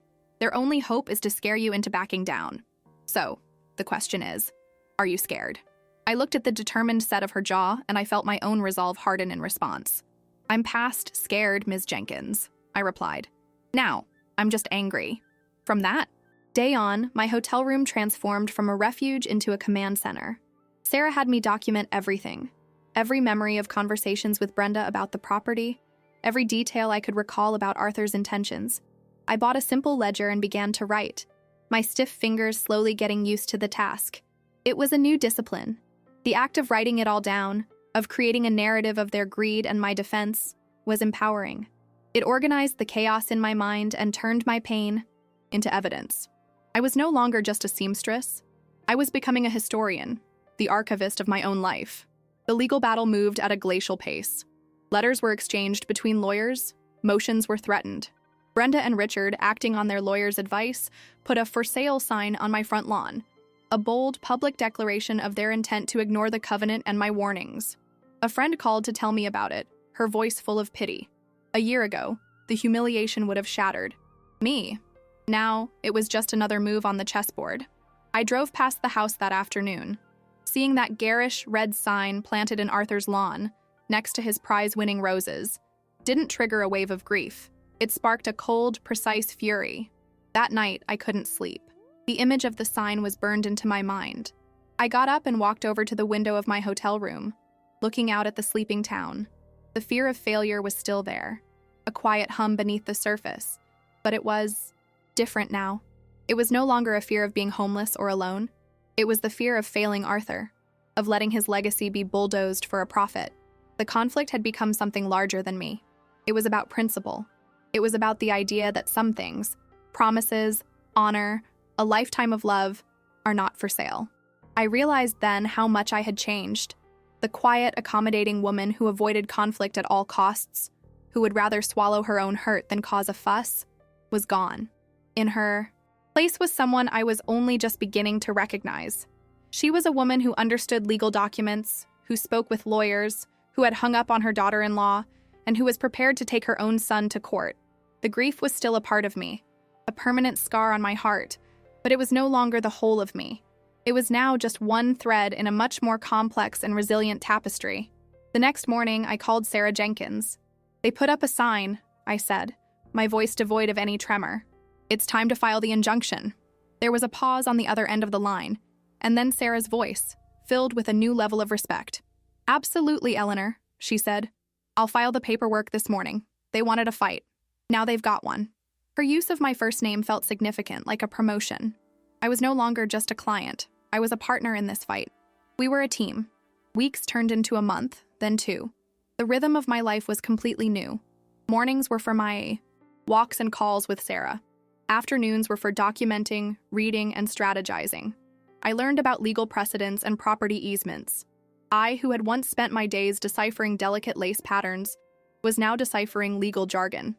Their only hope is to scare you into backing down. So, the question is, are you scared? I looked at the determined set of her jaw, and I felt my own resolve harden in response. I'm past scared, Ms. Jenkins, I replied. Now, I'm just angry. From that day on, my hotel room transformed from a refuge into a command center. Sarah had me document everything. Every memory of conversations with Brenda about the property, every detail I could recall about Arthur's intentions. I bought a simple ledger and began to write, my stiff fingers slowly getting used to the task. It was a new discipline. The act of writing it all down, of creating a narrative of their greed and my defense, was empowering. It organized the chaos in my mind and turned my pain into evidence. I was no longer just a seamstress. I was becoming a historian, the archivist of my own life. The legal battle moved at a glacial pace. Letters were exchanged between lawyers, motions were threatened. Brenda and Richard, acting on their lawyer's advice, put a for sale sign on my front lawn, a bold public declaration of their intent to ignore the covenant and my warnings. A friend called to tell me about it, her voice full of pity. A year ago, the humiliation would have shattered me. Now, it was just another move on the chessboard. I drove past the house that afternoon. Seeing that garish red sign planted in Arthur's lawn, next to his prize-winning roses, didn't trigger a wave of grief. It sparked a cold, precise fury. That night, I couldn't sleep. The image of the sign was burned into my mind. I got up and walked over to the window of my hotel room, looking out at the sleeping town. The fear of failure was still there, a quiet hum beneath the surface, but it was different now. It was no longer a fear of being homeless or alone. It was the fear of failing Arthur, of letting his legacy be bulldozed for a profit. The conflict had become something larger than me. It was about principle. It was about the idea that some things, promises, honor, a lifetime of love, are not for sale. I realized then how much I had changed. The quiet, accommodating woman who avoided conflict at all costs, who would rather swallow her own hurt than cause a fuss, was gone. In her place was someone I was only just beginning to recognize. She was a woman who understood legal documents, who spoke with lawyers, who had hung up on her daughter-in-law, and who was prepared to take her own son to court. The grief was still a part of me, a permanent scar on my heart, but it was no longer the whole of me. It was now just one thread in a much more complex and resilient tapestry. The next morning, I called Sarah Jenkins. They put up a sign, I said, my voice devoid of any tremor. It's time to file the injunction. There was a pause on the other end of the line, and then Sarah's voice, filled with a new level of respect. Absolutely, Eleanor, she said. I'll file the paperwork this morning. They wanted a fight. Now they've got one. Her use of my first name felt significant, like a promotion. I was no longer just a client. I was a partner in this fight. We were a team. Weeks turned into a month, then 2. The rhythm of my life was completely new. Mornings were for my walks and calls with Sarah. Afternoons were for documenting, reading, and strategizing. I learned about legal precedents and property easements. I, who had once spent my days deciphering delicate lace patterns, was now deciphering legal jargon.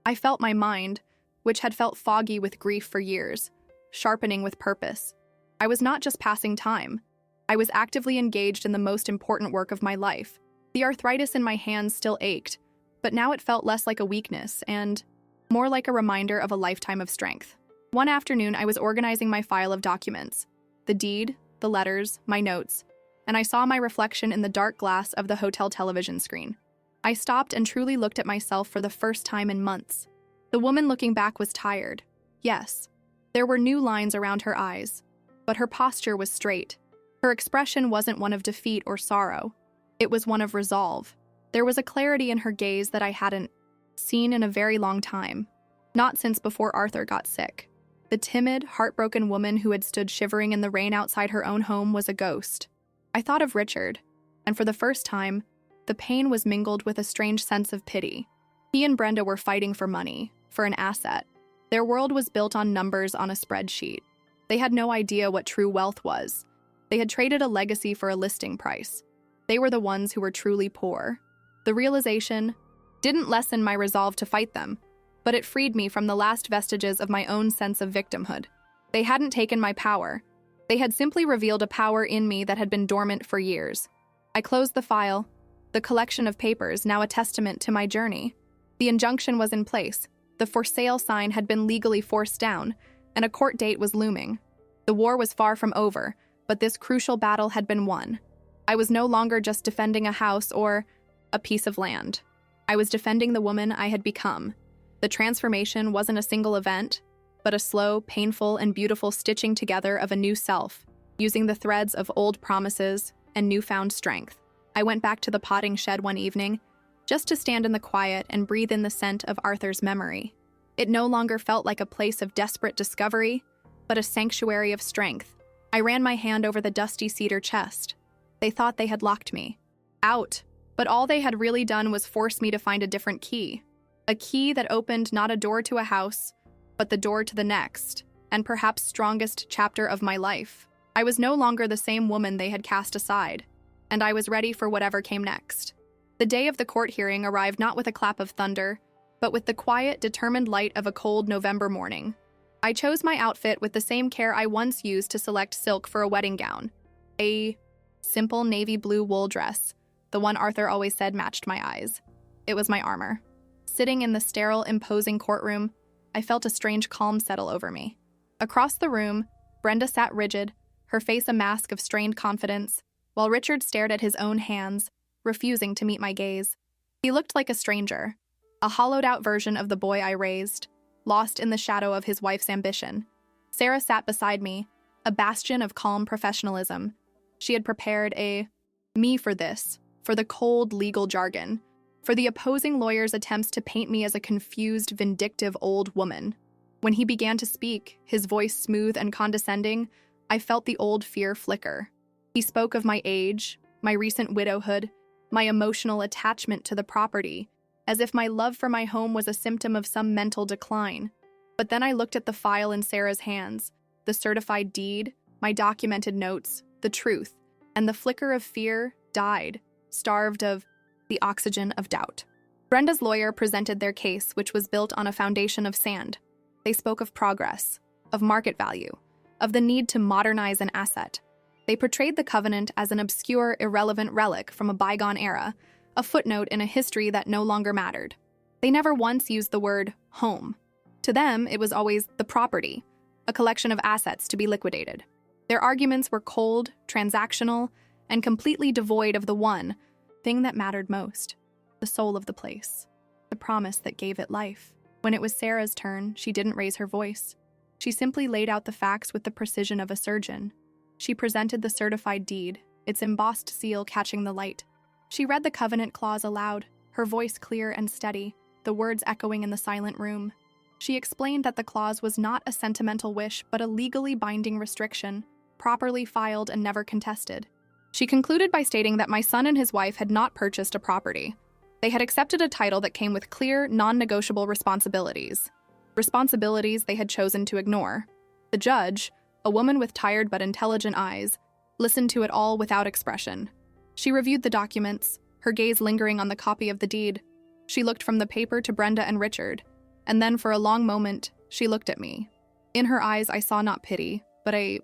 I felt my mind, which had felt foggy with grief for years, sharpening with purpose. I was not just passing time. I was actively engaged in the most important work of my life. The arthritis in my hands still ached, but now it felt less like a weakness and more like a reminder of a lifetime of strength. One afternoon, I was organizing my file of documents, the deed, the letters, my notes, and I saw my reflection in the dark glass of the hotel television screen. I stopped and truly looked at myself for the first time in months. The woman looking back was tired. Yes, there were new lines around her eyes, but her posture was straight. Her expression wasn't one of defeat or sorrow. It was one of resolve. There was a clarity in her gaze that I hadn't seen in a very long time, not since before Arthur got sick. The timid, heartbroken woman who had stood shivering in the rain outside her own home was a ghost. I thought of Richard, and for the first time, the pain was mingled with a strange sense of pity. He and Brenda were fighting for money, for an asset. Their world was built on numbers on a spreadsheet. They had no idea what true wealth was. They had traded a legacy for a listing price. They were the ones who were truly poor. The realization didn't lessen my resolve to fight them, but it freed me from the last vestiges of my own sense of victimhood. They hadn't taken my power. They had simply revealed a power in me that had been dormant for years. I closed the file, the collection of papers now a testament to my journey. The injunction was in place, The for sale sign had been legally forced down, and a court date was looming. The war was far from over, but this crucial battle had been won. I was no longer just defending a house or a piece of land. I was defending the woman I had become. The transformation wasn't a single event, but a slow, painful, and beautiful stitching together of a new self, using the threads of old promises and newfound strength. I went back to the potting shed one evening, just to stand in the quiet and breathe in the scent of Arthur's memory. It no longer felt like a place of desperate discovery, but a sanctuary of strength. I ran my hand over the dusty cedar chest. They thought they had locked me out, but all they had really done was force me to find a different key. A key that opened not a door to a house, but the door to the next, and perhaps strongest chapter of my life. I was no longer the same woman they had cast aside, and I was ready for whatever came next. The day of the court hearing arrived not with a clap of thunder, but with the quiet, determined light of a cold November morning. I chose my outfit with the same care I once used to select silk for a wedding gown. A simple navy blue wool dress, the one Arthur always said matched my eyes. It was my armor. Sitting in the sterile, imposing courtroom, I felt a strange calm settle over me. Across the room, Brenda sat rigid, her face a mask of strained confidence, while Richard stared at his own hands, refusing to meet my gaze. He looked like a stranger, a hollowed-out version of the boy I raised, lost in the shadow of his wife's ambition. Sarah sat beside me, a bastion of calm professionalism. She had prepared me for this, for the cold legal jargon, for the opposing lawyer's attempts to paint me as a confused, vindictive old woman. When he began to speak, his voice smooth and condescending, I felt the old fear flicker. He spoke of my age, my recent widowhood, my emotional attachment to the property, as if my love for my home was a symptom of some mental decline. But then I looked at the file in Sarah's hands, the certified deed, my documented notes, the truth, and the flicker of fear died, starved of the oxygen of doubt. Brenda's lawyer presented their case, which was built on a foundation of sand. They spoke of progress, of market value, of the need to modernize an asset. They portrayed the covenant as an obscure, irrelevant relic from a bygone era, a footnote in a history that no longer mattered. They never once used the word home. To them, it was always the property, a collection of assets to be liquidated. Their arguments were cold, transactional, and completely devoid of the one thing that mattered most, the soul of the place, the promise that gave it life. When it was Sarah's turn, she didn't raise her voice. She simply laid out the facts with the precision of a surgeon. She presented the certified deed, its embossed seal catching the light. She read the covenant clause aloud, her voice clear and steady, the words echoing in the silent room. She explained that the clause was not a sentimental wish, but a legally binding restriction, properly filed and never contested. She concluded by stating that my son and his wife had not purchased a property. They had accepted a title that came with clear, non-negotiable responsibilities. Responsibilities they had chosen to ignore. The judge, a woman with tired but intelligent eyes, listened to it all without expression. She reviewed the documents, her gaze lingering on the copy of the deed. She looked from the paper to Brenda and Richard, and then for a long moment, she looked at me. In her eyes, I saw not pity, but a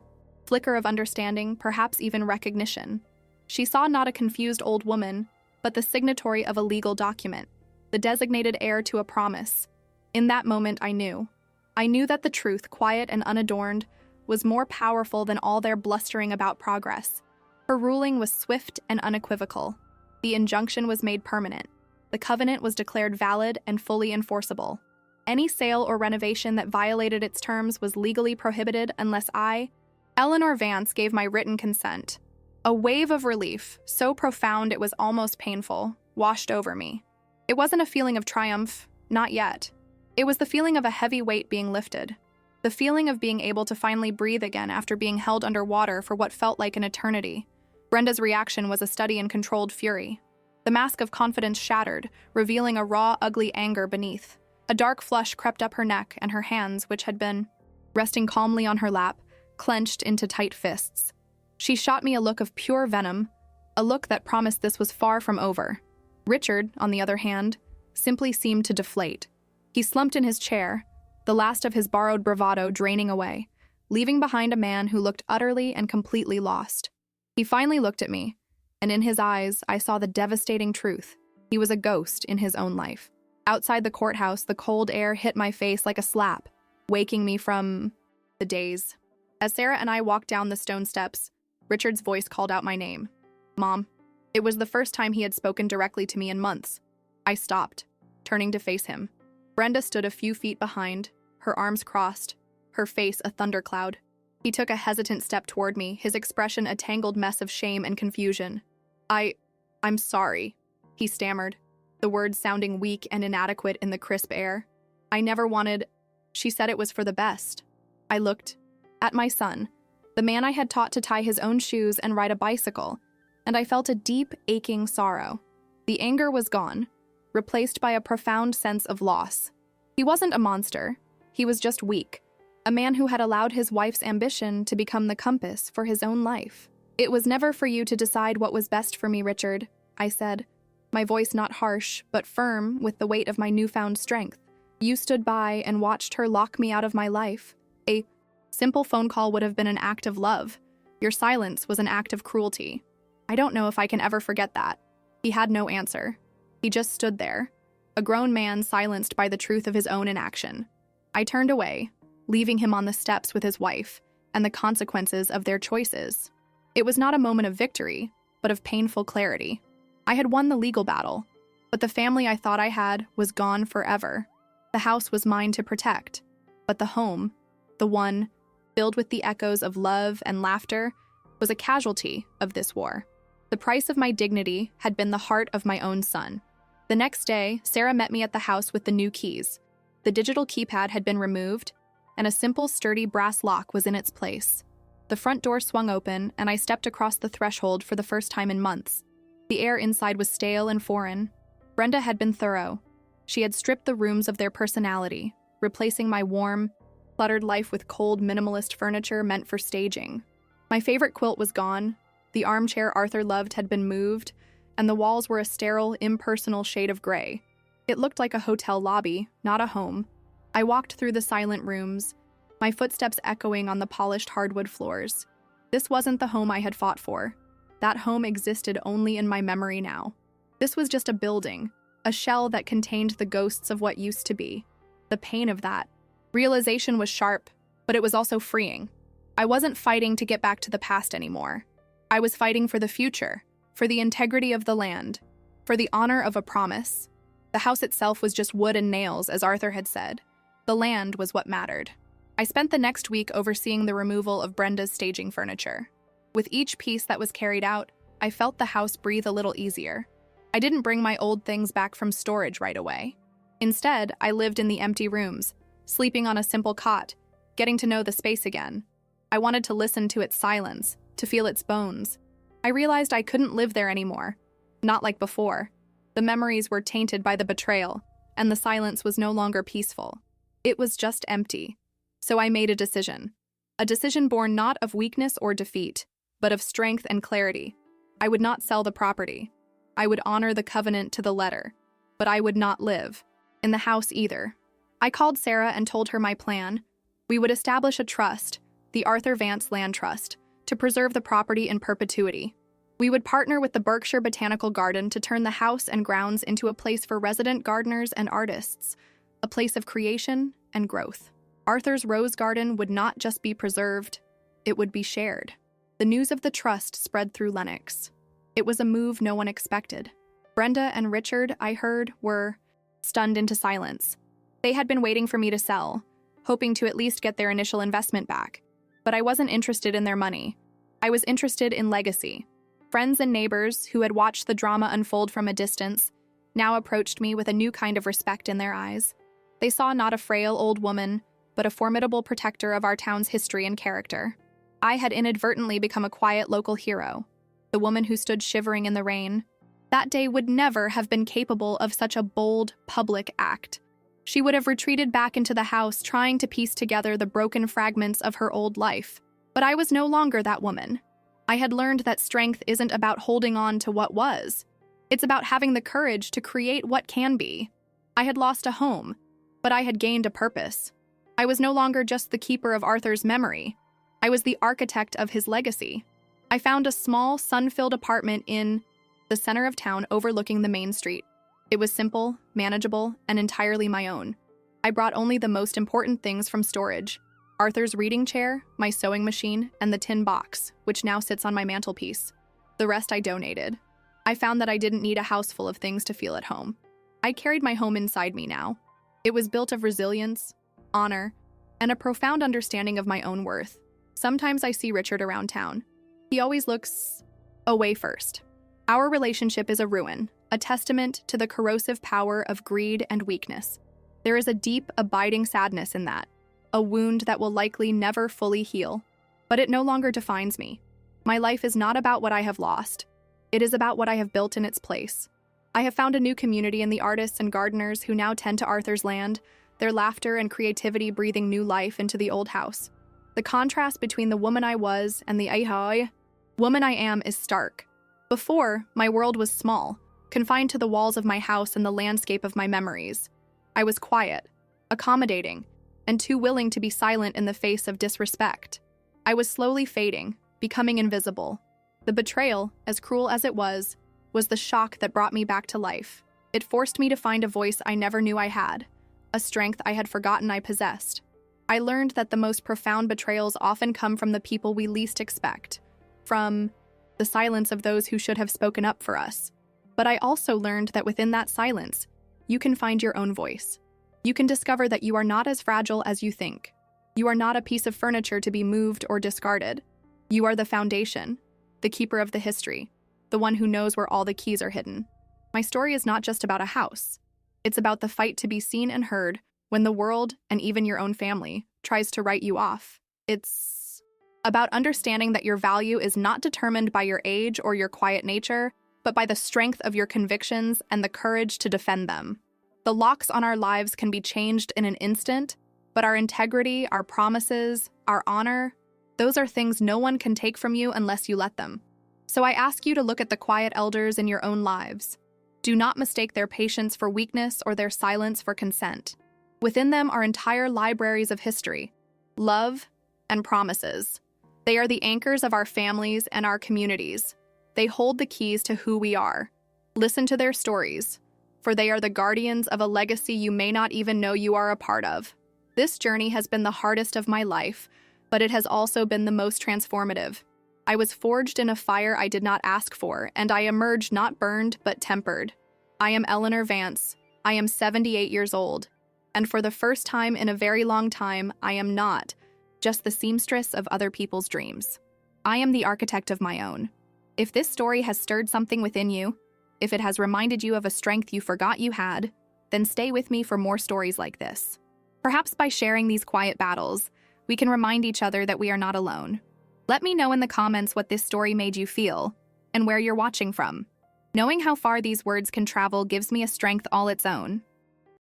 flicker of understanding, perhaps even recognition. She saw not a confused old woman, but the signatory of a legal document, the designated heir to a promise. In that moment, I knew. I knew that the truth, quiet and unadorned, was more powerful than all their blustering about progress. Her ruling was swift and unequivocal. The injunction was made permanent. The covenant was declared valid and fully enforceable. Any sale or renovation that violated its terms was legally prohibited unless I, Eleanor Vance, gave my written consent. A wave of relief, so profound it was almost painful, washed over me. It wasn't a feeling of triumph, not yet. It was the feeling of a heavy weight being lifted. The feeling of being able to finally breathe again after being held underwater for what felt like an eternity. Brenda's reaction was a study in controlled fury. The mask of confidence shattered, revealing a raw, ugly anger beneath. A dark flush crept up her neck, and her hands, which had been resting calmly on her lap, clenched into tight fists. She shot me a look of pure venom, a look that promised this was far from over. Richard, on the other hand, simply seemed to deflate. He slumped in his chair, the last of his borrowed bravado draining away, leaving behind a man who looked utterly and completely lost. He finally looked at me, and in his eyes I saw the devastating truth. He was a ghost in his own life. Outside the courthouse, the cold air hit my face like a slap, waking me from the daze. As Sarah and I walked down the stone steps, Richard's voice called out my name. Mom. It was the first time he had spoken directly to me in months. I stopped, turning to face him. Brenda stood a few feet behind, her arms crossed, her face a thundercloud. He took a hesitant step toward me, his expression a tangled mess of shame and confusion. I'm sorry, he stammered, the words sounding weak and inadequate in the crisp air. I never wanted. She said it was for the best. I looked at my son, the man I had taught to tie his own shoes and ride a bicycle, and I felt a deep, aching sorrow. The anger was gone, replaced by a profound sense of loss. He wasn't a monster. He was just weak, a man who had allowed his wife's ambition to become the compass for his own life. It was never for you to decide what was best for me, Richard, I said, my voice not harsh, but firm with the weight of my newfound strength. You stood by and watched her lock me out of my life. A simple phone call would have been an act of love. Your silence was an act of cruelty. I don't know if I can ever forget that. He had no answer. He just stood there, a grown man silenced by the truth of his own inaction. I turned away, leaving him on the steps with his wife and the consequences of their choices. It was not a moment of victory, but of painful clarity. I had won the legal battle, but the family I thought I had was gone forever. The house was mine to protect, but the home, the one filled with the echoes of love and laughter, was a casualty of this war. The price of my dignity had been the heart of my own son. The next day, Sarah met me at the house with the new keys. The digital keypad had been removed, and a simple, sturdy brass lock was in its place. The front door swung open, and I stepped across the threshold for the first time in months. The air inside was stale and foreign. Brenda had been thorough. She had stripped the rooms of their personality, replacing my warm, cluttered life with cold, minimalist furniture meant for staging. My favorite quilt was gone, the armchair Arthur loved had been moved, and the walls were a sterile, impersonal shade of gray. It looked like a hotel lobby, not a home. I walked through the silent rooms, my footsteps echoing on the polished hardwood floors. This wasn't the home I had fought for. That home existed only in my memory now. This was just a building, a shell that contained the ghosts of what used to be. The pain of that realization was sharp, but it was also freeing. I wasn't fighting to get back to the past anymore. I was fighting for the future, for the integrity of the land, for the honor of a promise. The house itself was just wood and nails, as Arthur had said. The land was what mattered. I spent the next week overseeing the removal of Brenda's staging furniture. With each piece that was carried out, I felt the house breathe a little easier. I didn't bring my old things back from storage right away. Instead, I lived in the empty rooms, sleeping on a simple cot, getting to know the space again. I wanted to listen to its silence, to feel its bones. I realized I couldn't live there anymore. Not like before. The memories were tainted by the betrayal, and the silence was no longer peaceful. It was just empty. So I made a decision. A decision born not of weakness or defeat, but of strength and clarity. I would not sell the property. I would honor the covenant to the letter, but I would not live in the house either. I called Sarah and told her my plan. We would establish a trust, the Arthur Vance Land Trust, to preserve the property in perpetuity. We would partner with the Berkshire Botanical Garden to turn the house and grounds into a place for resident gardeners and artists, a place of creation and growth. Arthur's rose garden would not just be preserved, it would be shared. The news of the trust spread through Lenox. It was a move no one expected. Brenda and Richard, I heard, were stunned into silence. They had been waiting for me to sell, hoping to at least get their initial investment back. But I wasn't interested in their money. I was interested in legacy. Friends and neighbors who had watched the drama unfold from a distance now approached me with a new kind of respect in their eyes. They saw not a frail old woman, but a formidable protector of our town's history and character. I had inadvertently become a quiet local hero, the woman who stood shivering in the rain. That day would never have been capable of such a bold, public act. She would have retreated back into the house, trying to piece together the broken fragments of her old life. But I was no longer that woman. I had learned that strength isn't about holding on to what was. It's about having the courage to create what can be. I had lost a home, but I had gained a purpose. I was no longer just the keeper of Arthur's memory. I was the architect of his legacy. I found a small, sun-filled apartment in the center of town overlooking the main street. It was simple, manageable, and entirely my own. I brought only the most important things from storage: Arthur's reading chair, my sewing machine, and the tin box, which now sits on my mantelpiece. The rest I donated. I found that I didn't need a house full of things to feel at home. I carried my home inside me now. It was built of resilience, honor, and a profound understanding of my own worth. Sometimes I see Richard around town. He always looks away first. Our relationship is a ruin, a testament to the corrosive power of greed and weakness. There is a deep, abiding sadness in that, a wound that will likely never fully heal. But it no longer defines me. My life is not about what I have lost. It is about what I have built in its place. I have found a new community in the artists and gardeners who now tend to Arthur's land, their laughter and creativity breathing new life into the old house. The contrast between the woman I was and the woman I am is stark. Before, my world was small, confined to the walls of my house and the landscape of my memories. I was quiet, accommodating, and too willing to be silent in the face of disrespect. I was slowly fading, becoming invisible. The betrayal, as cruel as it was the shock that brought me back to life. It forced me to find a voice I never knew I had, a strength I had forgotten I possessed. I learned that the most profound betrayals often come from the people we least expect, from the silence of those who should have spoken up for us. But I also learned that within that silence, you can find your own voice. You can discover that you are not as fragile as you think. You are not a piece of furniture to be moved or discarded. You are the foundation, the keeper of the history, the one who knows where all the keys are hidden. My story is not just about a house. It's about the fight to be seen and heard when the world, and even your own family, tries to write you off. It's about understanding that your value is not determined by your age or your quiet nature, but by the strength of your convictions and the courage to defend them. The locks on our lives can be changed in an instant, but our integrity, our promises, our honor, those are things no one can take from you unless you let them. So I ask you to look at the quiet elders in your own lives. Do not mistake their patience for weakness or their silence for consent. Within them are entire libraries of history, love, and promises. They are the anchors of our families and our communities. They hold the keys to who we are. Listen to their stories, for they are the guardians of a legacy you may not even know you are a part of. This journey has been the hardest of my life, but it has also been the most transformative. I was forged in a fire I did not ask for, and I emerged not burned, but tempered. I am Eleanor Vance. I am 78 years old. And for the first time in a very long time, I am not just the seamstress of other people's dreams. I am the architect of my own. If this story has stirred something within you, if it has reminded you of a strength you forgot you had, then stay with me for more stories like this. Perhaps by sharing these quiet battles, we can remind each other that we are not alone. Let me know in the comments what this story made you feel and where you're watching from. Knowing how far these words can travel gives me a strength all its own.